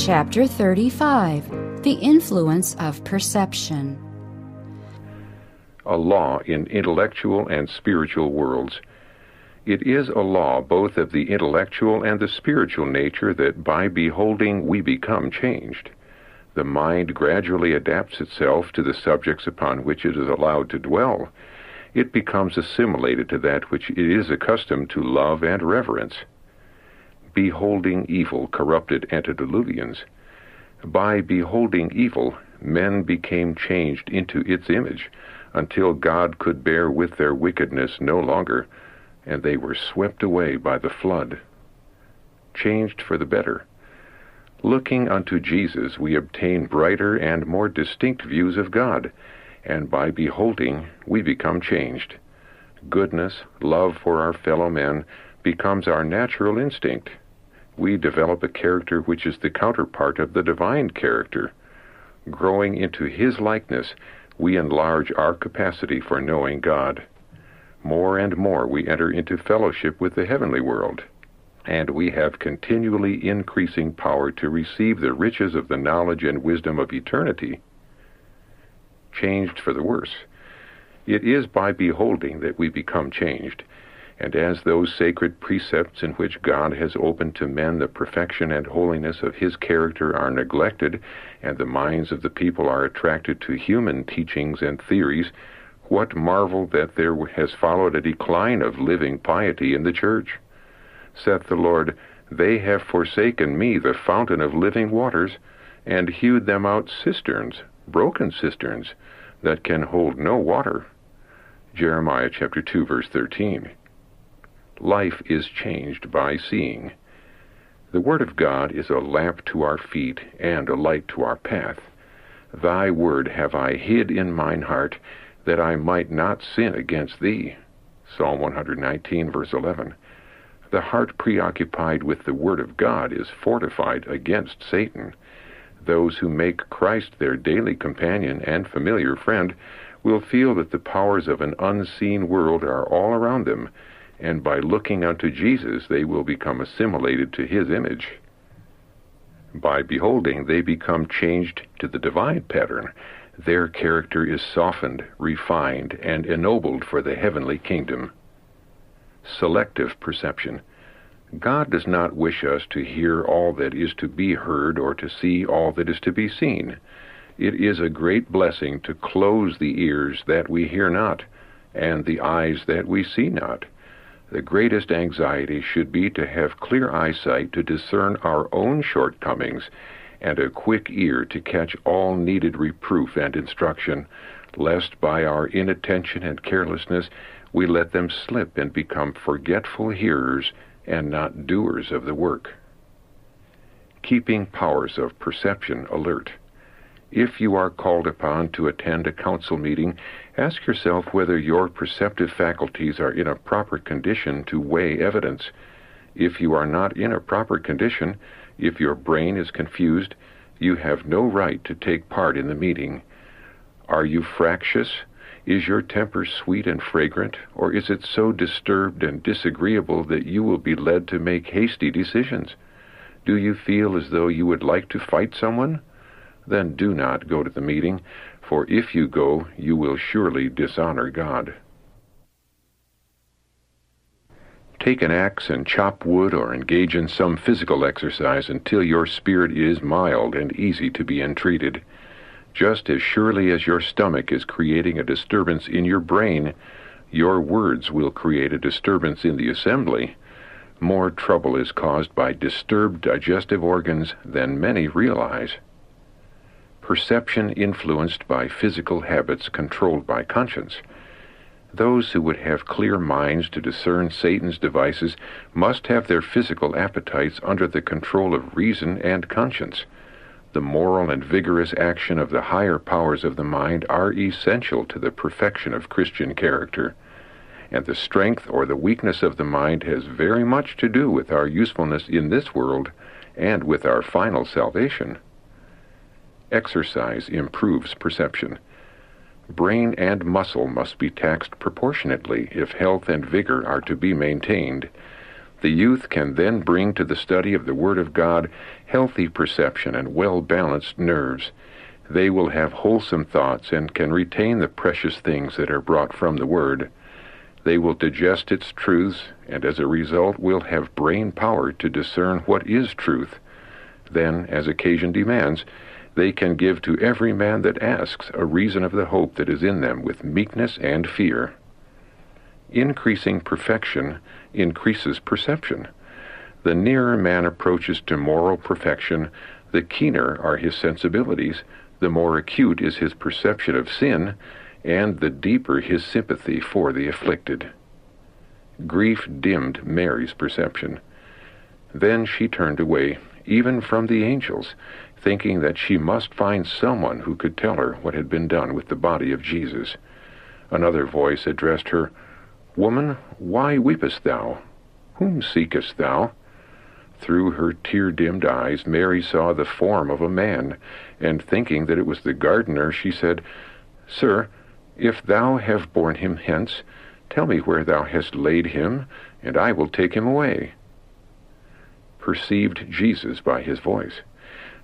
Chapter 35, The Influence of Perception. A law in intellectual and spiritual worlds. It is a law both of the intellectual and the spiritual nature that by beholding we become changed. The mind gradually adapts itself to the subjects upon which it is allowed to dwell. It becomes assimilated to that which it is accustomed to love and reverence. Beholding evil corrupted antediluvians. By beholding evil, men became changed into its image, until God could bear with their wickedness no longer, and they were swept away by the flood. Changed for the better. Looking unto Jesus, we obtain brighter and more distinct views of God, and by beholding, we become changed. Goodness, love for our fellow men, becomes our natural instinct. We develop a character which is the counterpart of the divine character. Growing into His likeness, we enlarge our capacity for knowing God. More and more we enter into fellowship with the heavenly world, and we have continually increasing power to receive the riches of the knowledge and wisdom of eternity. Changed for the worse. It is by beholding that we become changed, and as those sacred precepts in which God has opened to men the perfection and holiness of His character are neglected, and the minds of the people are attracted to human teachings and theories, what marvel that there has followed a decline of living piety in the church? Saith the Lord, They have forsaken me, the fountain of living waters, and hewed them out cisterns, broken cisterns, that can hold no water. Jeremiah chapter 2, verse 13. Life is changed by seeing. The Word of God is a lamp to our feet and a light to our path. Thy word have I hid in mine heart, that I might not sin against thee. Psalm 119, verse 11. The heart preoccupied with the Word of God is fortified against Satan. Those who make Christ their daily companion and familiar friend will feel that the powers of an unseen world are all around them, and by looking unto Jesus they will become assimilated to His image. By beholding, they become changed to the divine pattern. Their character is softened, refined, and ennobled for the heavenly kingdom. Selective perception. God does not wish us to hear all that is to be heard or to see all that is to be seen. It is a great blessing to close the ears that we hear not, and the eyes that we see not. The greatest anxiety should be to have clear eyesight to discern our own shortcomings, and a quick ear to catch all needed reproof and instruction, lest by our inattention and carelessness we let them slip and become forgetful hearers and not doers of the work. Keeping powers of perception alert. If you are called upon to attend a council meeting, ask yourself whether your perceptive faculties are in a proper condition to weigh evidence. If you are not in a proper condition, if your brain is confused, you have no right to take part in the meeting. Are you fractious? Is your temper sweet and fragrant, or is it so disturbed and disagreeable that you will be led to make hasty decisions? Do you feel as though you would like to fight someone? Then do not go to the meeting, for if you go, you will surely dishonor God. Take an axe and chop wood or engage in some physical exercise until your spirit is mild and easy to be entreated. Just as surely as your stomach is creating a disturbance in your brain, your words will create a disturbance in the assembly. More trouble is caused by disturbed digestive organs than many realize. Perception influenced by physical habits controlled by conscience. Those who would have clear minds to discern Satan's devices must have their physical appetites under the control of reason and conscience. The moral and vigorous action of the higher powers of the mind are essential to the perfection of Christian character, and the strength or the weakness of the mind has very much to do with our usefulness in this world and with our final salvation. Exercise improves perception. Brain and muscle must be taxed proportionately if health and vigor are to be maintained. The youth can then bring to the study of the Word of God healthy perception and well-balanced nerves. They will have wholesome thoughts and can retain the precious things that are brought from the Word. They will digest its truths, and as a result will have brain power to discern what is truth. Then, as occasion demands, they can give to every man that asks a reason of the hope that is in them with meekness and fear. Increasing perfection increases perception. The nearer man approaches to moral perfection, the keener are his sensibilities, the more acute is his perception of sin, and the deeper his sympathy for the afflicted. Grief dimmed Mary's perception. Then she turned away, even from the angels, thinking that she must find someone who could tell her what had been done with the body of Jesus. Another voice addressed her, "Woman, why weepest thou? Whom seekest thou?" Through her tear-dimmed eyes, Mary saw the form of a man, and thinking that it was the gardener, she said, "Sir, if thou have borne him hence, tell me where thou hast laid him, and I will take him away." Perceived Jesus by his voice.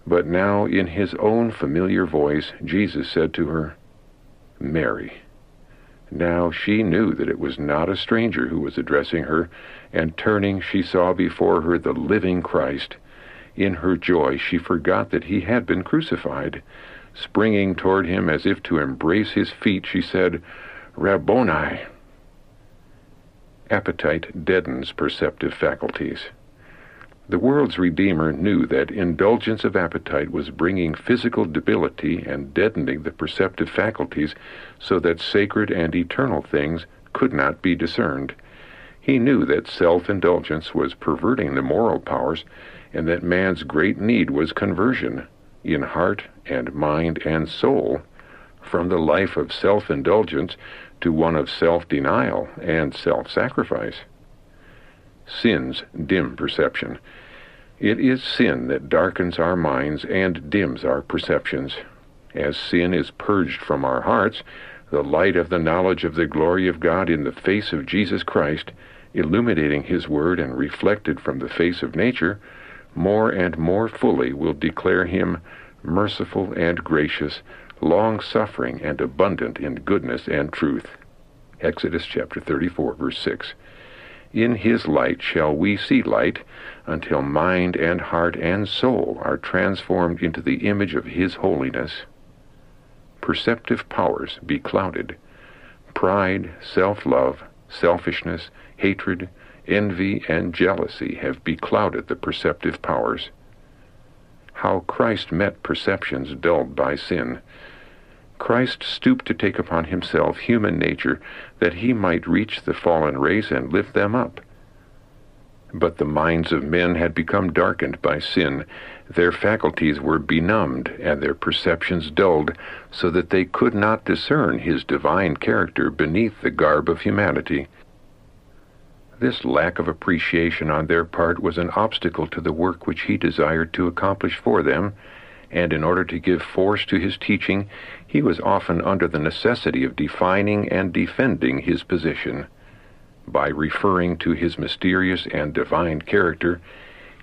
But now in his own familiar voice, Jesus said to her, "Mary." Now she knew that it was not a stranger who was addressing her, and turning she saw before her the living Christ. In her joy she forgot that he had been crucified. Springing toward him as if to embrace his feet, she said, "Rabboni." Appetite deadens perceptive faculties. The world's Redeemer knew that indulgence of appetite was bringing physical debility and deadening the perceptive faculties so that sacred and eternal things could not be discerned. He knew that self-indulgence was perverting the moral powers and that man's great need was conversion, in heart and mind and soul, from the life of self-indulgence to one of self-denial and self-sacrifice. Sins dim perception. It is sin that darkens our minds and dims our perceptions. As sin is purged from our hearts, the light of the knowledge of the glory of God in the face of Jesus Christ, illuminating his word and reflected from the face of nature, more and more fully will declare him merciful and gracious, long-suffering and abundant in goodness and truth. Exodus chapter 34, verse 6. In his light shall we see light, until mind and heart and soul are transformed into the image of his holiness. Perceptive powers be clouded. Pride, self-love, selfishness, hatred, envy, and jealousy have beclouded the perceptive powers. How Christ met perceptions dulled by sin. Christ stooped to take upon himself human nature that he might reach the fallen race and lift them up. But the minds of men had become darkened by sin. Their faculties were benumbed and their perceptions dulled, so that they could not discern his divine character beneath the garb of humanity. This lack of appreciation on their part was an obstacle to the work which he desired to accomplish for them, and in order to give force to his teaching, he was often under the necessity of defining and defending his position. By referring to his mysterious and divine character,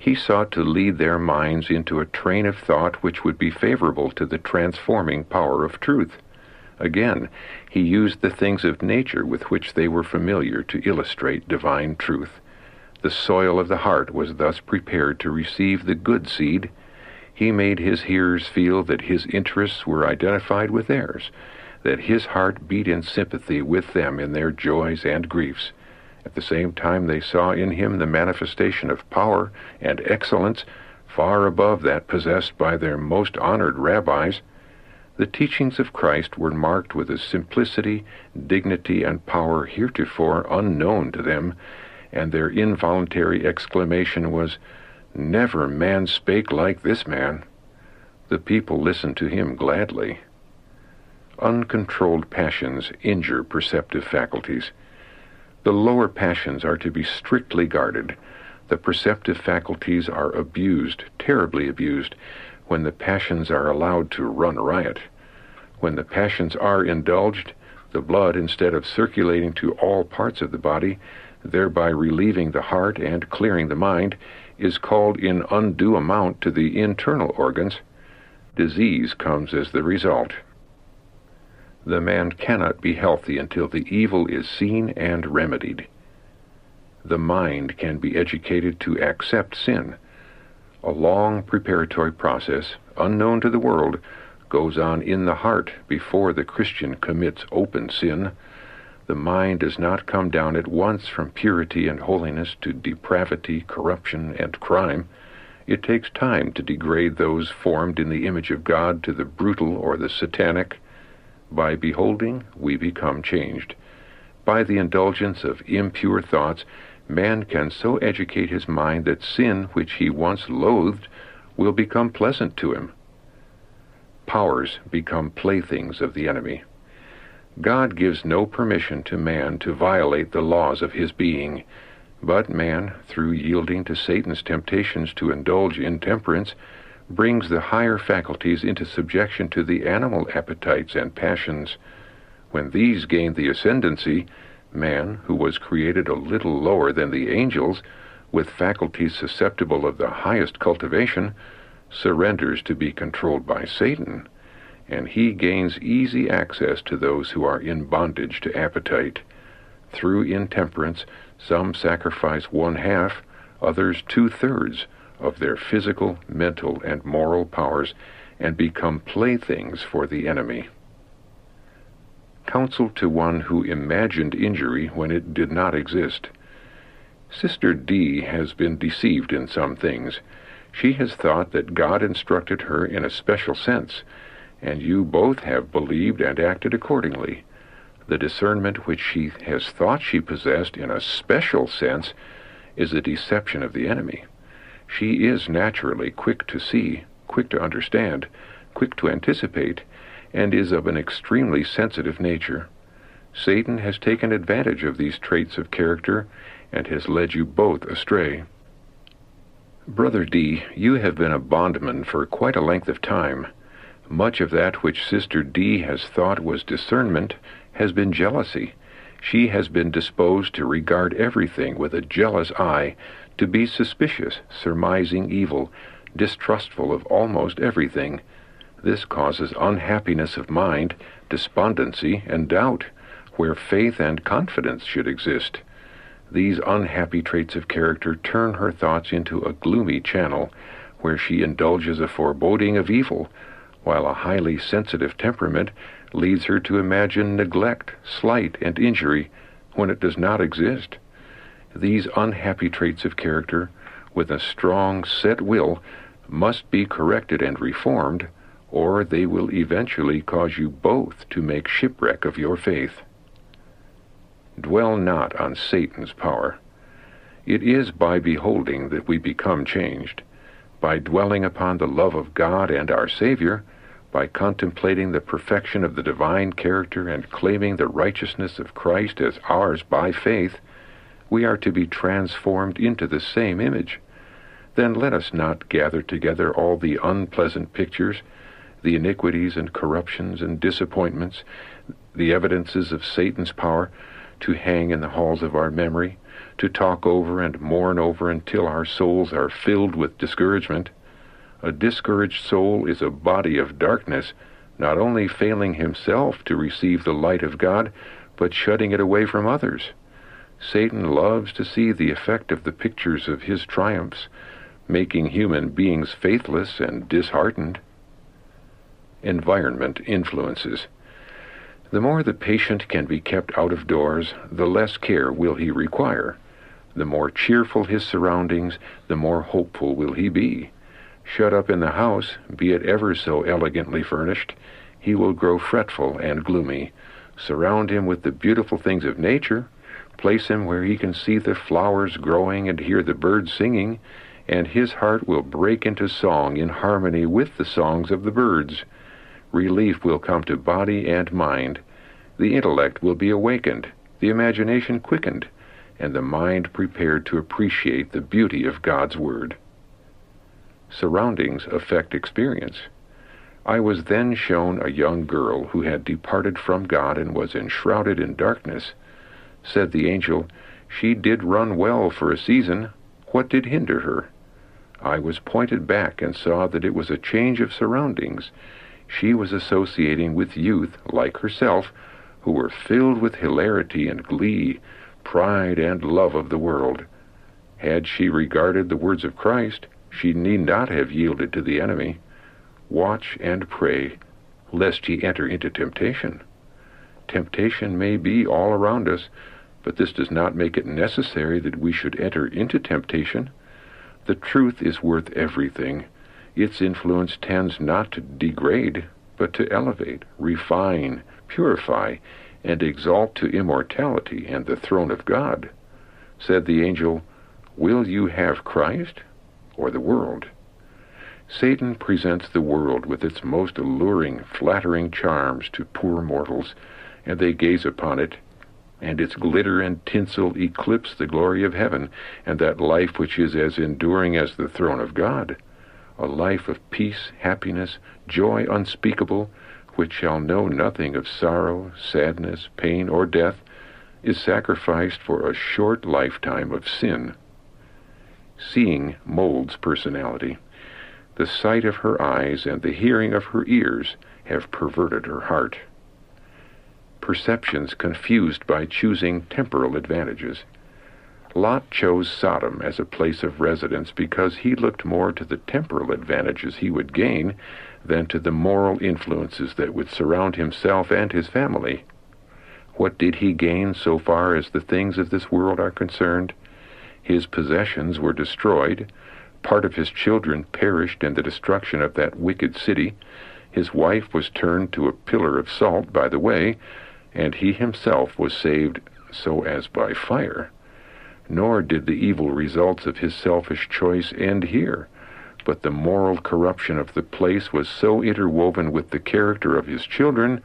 he sought to lead their minds into a train of thought which would be favorable to the transforming power of truth. Again, he used the things of nature with which they were familiar to illustrate divine truth. The soil of the heart was thus prepared to receive the good seed. He made his hearers feel that his interests were identified with theirs, that his heart beat in sympathy with them in their joys and griefs. At the same time, they saw in him the manifestation of power and excellence far above that possessed by their most honored rabbis. The teachings of Christ were marked with a simplicity, dignity, and power heretofore unknown to them, and their involuntary exclamation was, "Never man spake like this man." The people listened to him gladly. Uncontrolled passions injure perceptive faculties. The lower passions are to be strictly guarded. The perceptive faculties are abused, terribly abused, when the passions are allowed to run riot. When the passions are indulged, the blood, instead of circulating to all parts of the body, thereby relieving the heart and clearing the mind, is called in undue amount to the internal organs, disease comes as the result. The man cannot be healthy until the evil is seen and remedied. The mind can be educated to accept sin. A long preparatory process, unknown to the world, goes on in the heart before the Christian commits open sin. The mind does not come down at once from purity and holiness to depravity, corruption, and crime. It takes time to degrade those formed in the image of God to the brutal or the satanic. By beholding, we become changed. By the indulgence of impure thoughts, man can so educate his mind that sin, which he once loathed, will become pleasant to him. Powers become playthings of the enemy. God gives no permission to man to violate the laws of his being, but man, through yielding to Satan's temptations to indulge intemperance, brings the higher faculties into subjection to the animal appetites and passions. When these gain the ascendancy, man, who was created a little lower than the angels, with faculties susceptible of the highest cultivation, surrenders to be controlled by Satan, and he gains easy access to those who are in bondage to appetite. Through intemperance, some sacrifice 1/2, others 2/3 of their physical, mental, and moral powers, and become playthings for the enemy. Counsel to one who imagined injury when it did not exist. Sister D has been deceived in some things. She has thought that God instructed her in a special sense, and you both have believed and acted accordingly. The discernment which she has thought she possessed in a special sense is a deception of the enemy. She is naturally quick to see, quick to understand, quick to anticipate, and is of an extremely sensitive nature. Satan has taken advantage of these traits of character and has led you both astray. Brother D, you have been a bondman for quite a length of time. Much of that which Sister D has thought was discernment has been jealousy. She has been disposed to regard everything with a jealous eye, to be suspicious, surmising evil, distrustful of almost everything. This causes unhappiness of mind, despondency, and doubt, where faith and confidence should exist. These unhappy traits of character turn her thoughts into a gloomy channel, where she indulges a foreboding of evil, while a highly sensitive temperament leads her to imagine neglect, slight, and injury when it does not exist. These unhappy traits of character, with a strong, set will, must be corrected and reformed, or they will eventually cause you both to make shipwreck of your faith. Dwell not on Satan's power. It is by beholding that we become changed. By dwelling upon the love of God and our Savior, by contemplating the perfection of the divine character and claiming the righteousness of Christ as ours by faith, we are to be transformed into the same image. Then let us not gather together all the unpleasant pictures, the iniquities and corruptions and disappointments, the evidences of Satan's power, to hang in the halls of our memory, to talk over and mourn over until our souls are filled with discouragement. A discouraged soul is a body of darkness, not only failing himself to receive the light of God, but shutting it away from others. Satan loves to see the effect of the pictures of his triumphs, making human beings faithless and disheartened. Environment influences. The more the patient can be kept out of doors, the less care will he require. The more cheerful his surroundings, the more hopeful will he be. Shut up in the house, be it ever so elegantly furnished, he will grow fretful and gloomy. Surround him with the beautiful things of nature, place him where he can see the flowers growing and hear the birds singing, and his heart will break into song in harmony with the songs of the birds. Relief will come to body and mind. The intellect will be awakened, the imagination quickened, and the mind prepared to appreciate the beauty of God's Word. Surroundings affect experience. I was then shown a young girl who had departed from God and was enshrouded in darkness. Said the angel, She did run well for a season. What did hinder her? I was pointed back and saw that it was a change of surroundings. She was associating with youth, like herself, who were filled with hilarity and glee, pride and love of the world. Had she regarded the words of Christ, she need not have yielded to the enemy. Watch and pray, lest ye enter into temptation. Temptation may be all around us, but this does not make it necessary that we should enter into temptation. The truth is worth everything. Its influence tends not to degrade, but to elevate, refine, purify, and exalt to immortality and the throne of God. Said the angel, "Will you have Christ or the world?" Satan presents the world with its most alluring, flattering charms to poor mortals, and they gaze upon it, and its glitter and tinsel eclipse the glory of heaven, and that life which is as enduring as the throne of God, a life of peace, happiness, joy unspeakable, which shall know nothing of sorrow, sadness, pain, or death, is sacrificed for a short lifetime of sin. Seeing molds personality. The sight of her eyes and the hearing of her ears have perverted her heart. Perceptions confused by choosing temporal advantages. Lot chose Sodom as a place of residence because he looked more to the temporal advantages he would gain than to the moral influences that would surround himself and his family. What did he gain so far as the things of this world are concerned? His possessions were destroyed. Part of his children perished in the destruction of that wicked city. His wife was turned to a pillar of salt by the way, and he himself was saved so as by fire. Nor did the evil results of his selfish choice end here, but the moral corruption of the place was so interwoven with the character of his children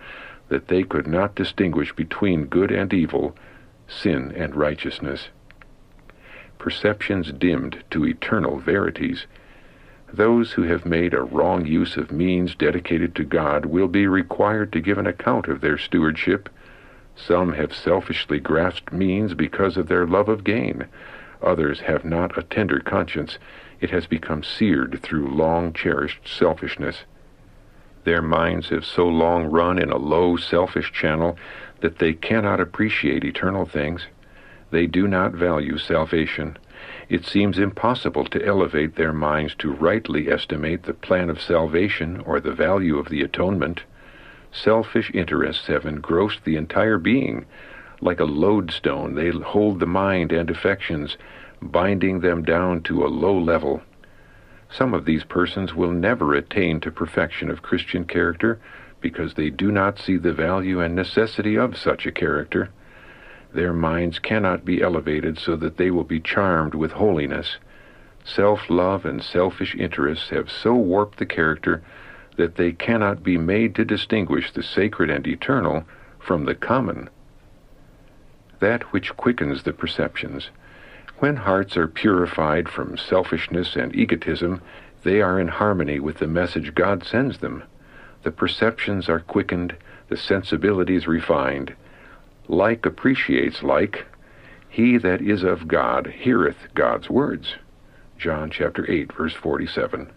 that they could not distinguish between good and evil, sin and righteousness. Perceptions dimmed to eternal verities. Those who have made a wrong use of means dedicated to God will be required to give an account of their stewardship. Some have selfishly grasped means because of their love of gain. Others have not a tender conscience. It has become seared through long-cherished selfishness. Their minds have so long run in a low, selfish channel that they cannot appreciate eternal things. They do not value salvation. It seems impossible to elevate their minds to rightly estimate the plan of salvation or the value of the atonement. Selfish interests have engrossed the entire being. Like a lodestone, they hold the mind and affections, binding them down to a low level. Some of these persons will never attain to perfection of Christian character because they do not see the value and necessity of such a character. Their minds cannot be elevated so that they will be charmed with holiness. Self-love and selfish interests have so warped the character that they cannot be made to distinguish the sacred and eternal from the common. That which quickens the perceptions. When hearts are purified from selfishness and egotism, they are in harmony with the message God sends them. The perceptions are quickened, the sensibilities refined. Like appreciates like. He that is of God heareth God's words. John chapter 8, verse 47.